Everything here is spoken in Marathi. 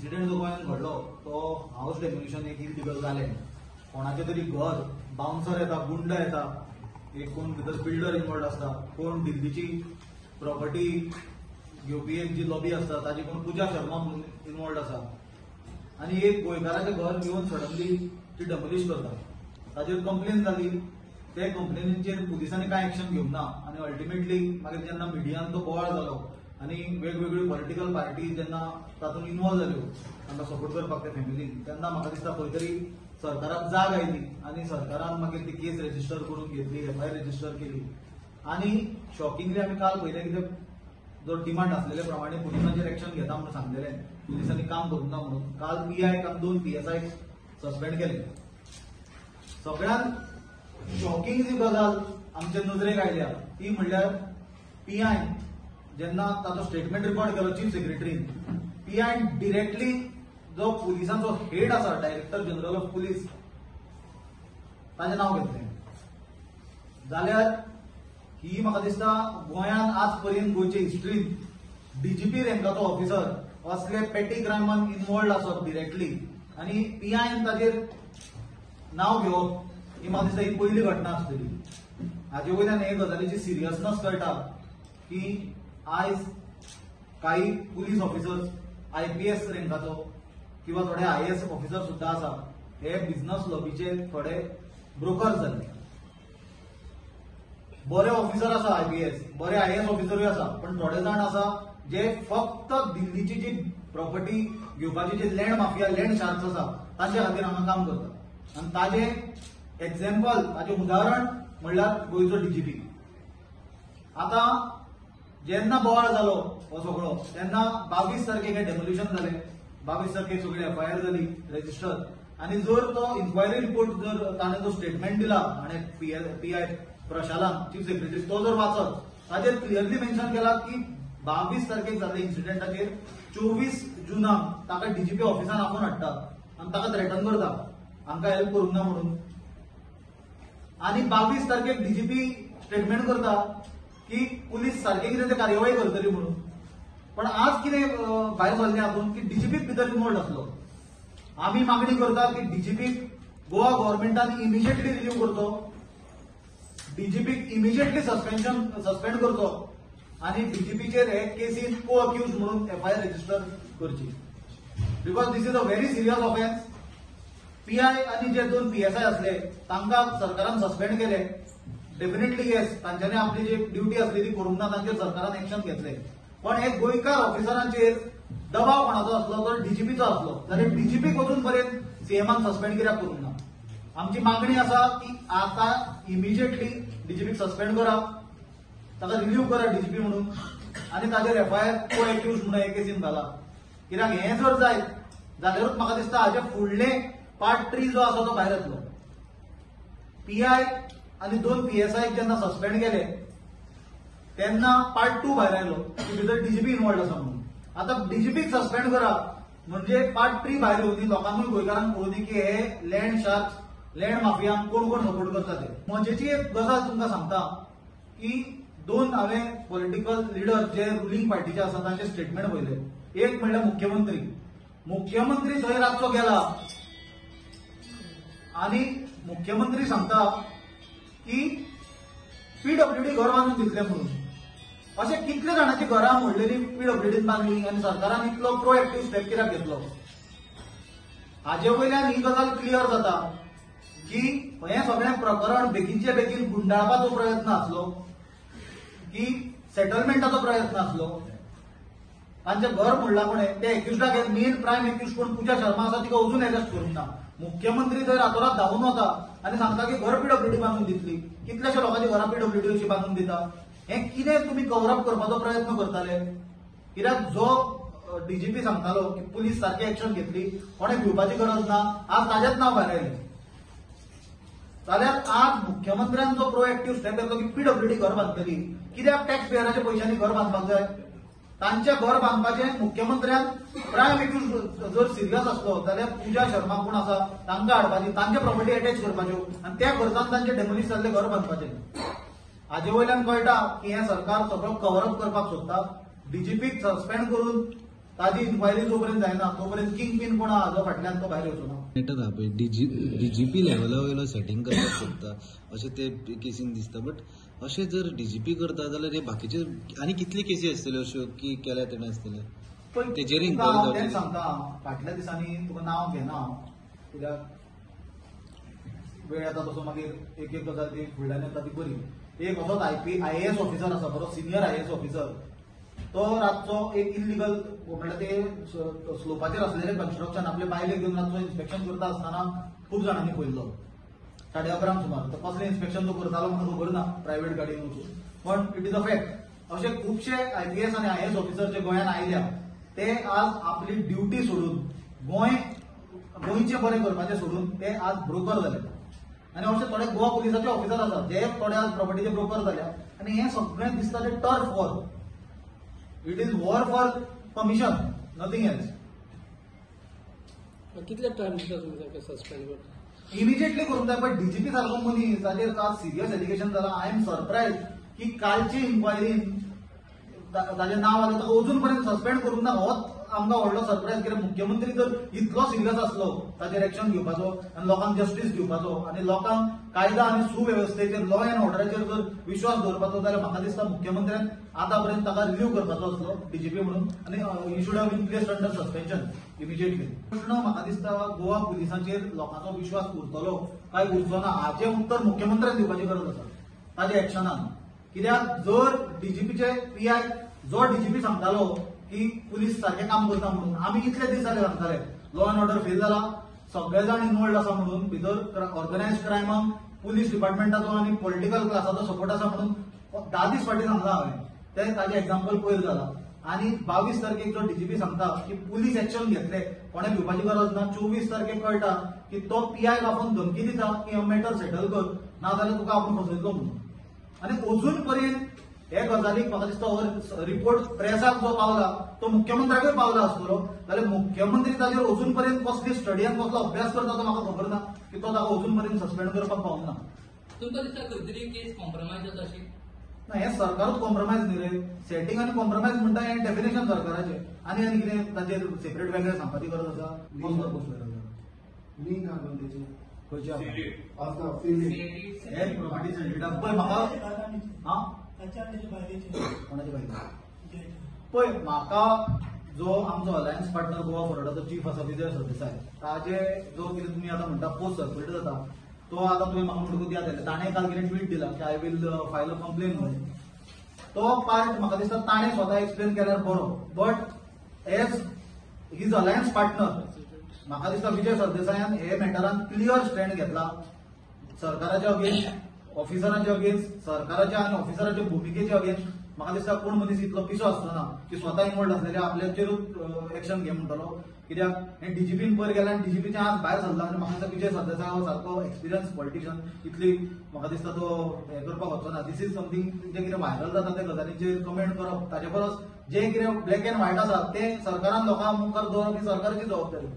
इन्सिडेंट जो गोंयांत घडलो तो हाऊस डेमोलिशन एक इलिगल जालें. कोणाचें तरी घर बाउन्सर येता, गुंड येता, एक कोण भितर बिल्डर इन्वॉल्ड आसता, कोण दिल्लीची प्रॉपर्टी घेवपी एक जी लॉबी आसता ताजी कोण पूजा शर्मा म्हणून इन्वॉल्ड आसा आनी एक गोंयकाराचें घर घेवन सडनली ती डेमोलिश करता. ताजेर कंप्लेन जाली. ते कंप्लेनीचेर पुलिसांनी कांय एक्शन घेवंक ना आनी अल्टिमेटली मागीर जेन्ना मिडियान तो बोवाळ जालो आनी वेगवेगळ्यो पॉलिटिकल पार्टी जेन्ना तातूंत इन्वॉल्व जाल्यो तांकां सपोर्ट करपाक त्या फॅमिलीक, तेन्ना म्हाका दिसता खंय तरी सरकाराक जाग आयली आनी सरकारान मागीर ती केस रेजिस्टर करून घेतली, FIR रेजिस्टर केली. आनी शॉकिंगली आमी काल पयलें कितें जो डिमांड आसलेले प्रमाणे पुलिसांचेर एक्शन घेता म्हणून सांगलेलें, पुलिसांनी काम करूंक ना म्हणून. काल PI आनी 2 PSI सस्पेंड केले. सगळ्यांत शॉकिंग जी गजाल आमच्या नजरेक आयल्या ती म्हणल्यार PI जेन्ना ताचो स्टेटमेंट रिकॉर्ड केलो चीफ सेक्रेटरीन, PI डिरेक्टली जो पुलिसांचो हेड आसा, डायरेक्टर जनरल ऑफ पुलीस, ताचें नांव घेतलें. जाल्यार ही म्हाका दिसता गोंयांत आज पर्यंत गोंयचे हिस्ट्रींत DGP रँकाचो ऑफिसर असले पेटी क्रायमान इन्वॉल्ड आसप डिरेक्टली आनी PIन ताचेर नांव घेवप ही म्हाका दिसता ही पयली घटना आसतली. हाजे वयल्यान हे गजालीची सिरियसनेस कळटा की आयज काही पुलीस ऑफिसर्स IPS रँकाचो किंवा थोडे IAS ऑफिसर सुद्धा आसा हे बिझनस लॉबीचे थोडे ब्रोकर जाल्ले. बरे ऑफिसर आसा IPS, बरे IAS ऑफिसरूय आसा, पण थोडे जाण आसा जे फक्त दिल्लीची जी प्रॉपर्टी घेवपाची जी लँड माफिया, लँड शार्क्स आसा तांच्या खातीर हांगा काम करता. आनी ताजे एक्झाम्पल, ताजे उदाहरण म्हणल्यार गोंयचो DGP. आतां जेन्ना बोवाळ जालो हो सगळो तेन्ना 22 तारखेक हे डेमोलिशन जालें. 22 तारखेक सगळी FIR जाली रेजिस्टर. आनी जर तो इन्क्वायरी रिपोर्ट जर ताणें जो स्टेटमेंट दिला हाणें PI प्रशालान, चीफ सेक्रेटरी, तो जर वाचत ताजेर क्लियरली मेन्शन केला की 22 तारखेक जाल्ल्या इन्सिडेंटाचेर 24 जुनाक ताका DGP ऑफिसान आपोवन हाडटा आनी ताका थ्रेटन करता आमकां हेल्प करूंक ना म्हणून. आनी 22 तारखेक DGP स्टेटमेंट करता की पुलीस सारखे कितें ते कार्यवाही करतली म्हणून. पण आज कितें भायर सरलें हातूंत की DGP भितर इन्वॉल्ड आसलो. आमी मागणी करता की DGP गोवा गव्हर्मेंटान इमिजिएटली रिलीव करचो, DGP इमिजिएटली सस्पेंड करचो आनी DGPचेर हे केसीन को अक्यूज म्हणून FIR रेजिस्टर करची. Because this is a very serious offence. PI आनी जे 2 PSI आसले तांकां सरकारान सस्पेंड केले. डेफिनेटली येस, तांच्यांनी आपली जी ड्युटी आसली ती करूंक ना, तांचेर सरकारान एक्शन घेतले. पण हे गोंयकार ऑफिसरांचेर दबाव कोणाचो आसलो तर DGPचो आसलो. जाल्यार DGP अजून पर्यंत CMन सस्पेंड कित्याक करूंक ना? आमची मागणी आसा की आता इमिजिएटली DGPक सस्पेंड करा, ताका रिलीव करा DGP म्हणून आनी ताजेर FIR को एक्यूज म्हणून हे केसीन घाला. कित्याक हें जर जायत जाल्यारूच म्हाका दिसता हाचे फुडले पार्ट 3 जो आसा तो भायर येतलो. PI आनी 2 PSI जेन्ना सस्पेंड केले तेन्ना पार्ट 2 भायर आयलो की भितर DGP इन्वॉल्ड आसा म्हणून. आता DGPक सस्पेंड करा म्हणजे पार्ट 3 भायर येवनी, लोकांकूय गोंयकारांक कळुनी की हे लँड शार्क्स, लँड माफियांक कोण कोण सपोर्ट करता ते. मजेची एक गजाल तुमकां सांगता की 2 हांवें पॉलिटिकल लिडर जे रुलींग पार्टीचे आसा तांचे स्टेटमेंट पळयले. एक म्हणल्यार मुख्यमंत्री थंय रातचो गेला आनी मुख्यमंत्री सांगता की PWD घर बांदून दितले म्हणून. अशें कितले जाणांची घरां मोडलेली PWDन बांदली आनी सरकारान इतलो प्रोएक्टिव्ह स्टेप कित्याक घेतलो? हाजे वयल्यान ही गजाल क्लियर जाता की हें सगळें प्रकरण बेगीनचे बेगीन गुंडाळपाचो प्रयत्न आसलो की सेटलमेंटाचो प्रयत्न आसलो. तांचें घर मोडलां कोणें, ते एक्युज्डाक मेन प्रायम एक्युज कोण पूजा शर्मा आसा तिका अजून अरेस्ट करूंक ना. मुख्यमंत्री थंय रातोरात धांवून वता आनी सांगता की घर PWD बांदून दितली. कितलेशे लोकांची घरां PWD अशी बांदून दिता. हें कितें तुमी कव्हरअप करपाचो प्रयत्न करताले? कित्याक जो DGP सांगतालो की पुलीस सारकी एक्शन घेतली, कोणें भिवपाची गरज ना, आज ताजेच नांव भायर आयलें. जाल्यार आज मुख्यमंत्र्यान जो प्रोएक्टिव्ह स्टेप घेतलो की PWD घर बांदतली, कित्याक टॅक्स पेयराच्या पयशांनी घर बांदपाक जाय? तांचे घर बांदपाचें मुख्यमंत्र्यान प्रायम एक्यूज जर सिरियस आसलो जाल्यार पूजा शर्मा कोण आसा तांकां हाडपाची, तांचे प्रॉपर्टी अटॅच करपाच्यो आनी त्या खर्चान तांचे डेमोलिश जाल्ले घर बांदपाचें. हाजे वयल्यान कळटा की हें सरकार सगळो कव्हरअप करपाक सोदता. DGPक सस्पेंड करून ताजी इन्क्वायरी जोपर्यंत जायना तोपर्यंत किंग पिन कोण आहा जो फाटल्यान तो भायर येवचो ना. मेटर हा पळय डीजीपी लेवला वयलो सेटिंग करपाक सोदता अशें ते केसीन दिसता. बट अशें जर डीजीपी करता जाल्यार हे बाकीचे आनी कितले केसी आसतल्यो अश्यो की केल्या तेणे आसतले पण तेजेर तुका इन्क्वायरी हांव तेंच जावची. सांगता फाटल्या दिसांनी तुका नांव घेना हांव, कित्याक वेळ येता तसो मागीर एक एक गजाल ती फुडल्यान येता ती बरी. एक असोच IAS ऑफिसर आसा बरो सिनियर IAS ऑफिसर, तो रातचो एक इल्लिगल म्हणल्यार ते स्लोपाचेर आसलेले कन्स्ट्रक्शन आपले बायलेक घेवन रातचो इन्स्पेक्शन करता आसतना खूब जाणांनी पळयल्लो 11:30 सुमार. तर कसलें इन्स्पेक्शन तो करतालो म्हाका खबर ना प्रायव्हेट गाडयेन वचून, पण इट इज अ फॅक्ट. असे खुबशे IPS आणि IAS ऑफिसर जे गोंयांत आयल्या ते आज आपली ड्युटी सोडून गोंयचे बरें करपाचें सोडून ते आज ब्रोकर जाले. आणि असे थोडे गोवा पुलिसाचे ऑफिसर आसात जे थोडे आज प्रॉपर्टीचे ब्रोकर जाल्या. आणि हे सगळें दिसता ते turf war. It is war for commission, nothing else. कितले टाइम दिता तुमी ताका सस्पेंड करता? इमिजिएटली करूंक जाय. पण डीजीपी सारको मनीस ताचेर आज सिरियस एलिगेशन जालां. आय एम सरप्रायज की कालची इन्क्वायरीन ताजें नांव आलें ताका अजून पर्यंत सस्पेंड करूंक ना. होच आमकां व्हडलो सरप्रायज. कित्याक मुख्यमंत्री जर इतलो सिरियस आसलो ताचेर एक्शन घेवपाचो आनी लोकांक जस्टीस दिवपाचो आनी लोकांक कायदा आनी सुवेवस्थेचेर लॉ एंड ऑर्डराचेर जर विश्वास दवरपाचो जाल्यार म्हाका दिसता मुख्यमंत्र्यान आतां पर्यंत ताका रिव्ह्यू करपाचो आसलो डीजीपी म्हणून आनी he should have been placed under suspension immediately. प्रश्न म्हाका दिसता गोवा पुलिसांचेर लोकांचो विश्वास उरतलो काय उरचो ना हाचें उत्तर मुख्यमंत्र्यान दिवपाची गरज आसा ताच्या एक्शनान. कित्याक जर डीजीपीचे PI जो डीजीपी सांगतालो की पुलीस सारखे काम करता म्हणून, आमी कितले दीस जाले सांगताले लॉ अँड ऑर्डर फेल जाला, सगळे जाण इन्वॉल्ड आसा म्हणून, भितर ऑर्गनायज्ड क्रायमाक पुलीस डिपार्टमेंटाचो आनी पॉलिटिकल क्लासाचो सपोर्ट आसा म्हणून 10 दीस फाटीं सांगला हांवें. ते ताजें एक्झाम्पल पयर जाला. आनी 22 तारखेक जो डीजीपी सांगता की पुलीस एक्शन घेतले कोणे भिवपाची गरज ना. 24 तारखेक कळटा की तो PI आपूण धमकी दिता की हो मॅटर सेटल कर नाजाल्यार तुका आपूण फसयतलो म्हणून. आनी अजून पर्यंत हे गजालीक म्हाका दिसता रिपोर्ट प्रेसाक जो पावला तो मुख्यमंत्र्याकूय पावला आसतलो जाल्यार मुख्यमंत्री ताजेर अजून पर्यंत कसली स्टडी आनी कसलो अभ्यास करता तो म्हाका खबर ना की तो ताका अजून पर्यंत सस्पेंड करपाक पावना. तुमकां दिसता खंय तरी केस कॉम्प्रमायज जाता अशी? ना हे सरकारूच कॉम्प्रमायज न्ही रे. सेटिंग आनी कॉम्प्रमायज म्हणटा हें डेफिनेशन सरकाराचें. आनी कितें ताचेर सेपरेट वेगळें सांगपाची गरज आसा? लिंक आहा तेचे खंयच्या आसता फील्ड हे प्रॉपर्टी सेंडिडाक पळय म्हाका कोणाची बायक पळय म्हाका जो आमचो अलायन्स पार्टनर गोवा फॉरवर्डाचो चीफ आसा विजय सरदेसाय ताजे जो कितें तुमी आतां म्हणटा पोस्ट सर्क्युलेट जाता तो आतां तुवें म्हाका म्हणटकूच याद आयलें. ताणें काल कितें ट्वीट दिला की I will file a complaint म्हणून. तो पार्ट म्हाका दिसता ताणें स्वता एक्सप्लेन केल्यार बरो. But as his alliance partner म्हाका दिसता विजय सरदेसायान हे मॅटरान क्लियर स्टँड घेतला सरकाराच्या अगेन्स्ट, ऑफिसरांच्या अगेन्स्ट, सरकाराच्या आनी ऑफिसरांच्या भुमिकेच्या अगेन्स्ट. म्हाका दिसता कोण मनीस इतलो पिसो आसतना की स्वता इन्वॉल्ड आसलेल्या आपल्याचेरूच एक्शन घे म्हणटलो. कित्याक हे डीजीपीन पयर गेला आनी डीजीपीचे आज भायर सरला आनी म्हाका दिसता विजय सरदेसाय हो सारको एक्सपिरियन्स पॉलिटिशियन. इतली म्हाका दिसता तो हे करपाक वचना. दीस इज समथींग जे कितें व्हायरल जाता त्या गजालींचेर कमेंट करप ताचे परस जे कितें ब्लॅक एंड व्हायट आसा ते सरकारान लोकां मुखार दवरप ही सरकाराची जबाबदारी.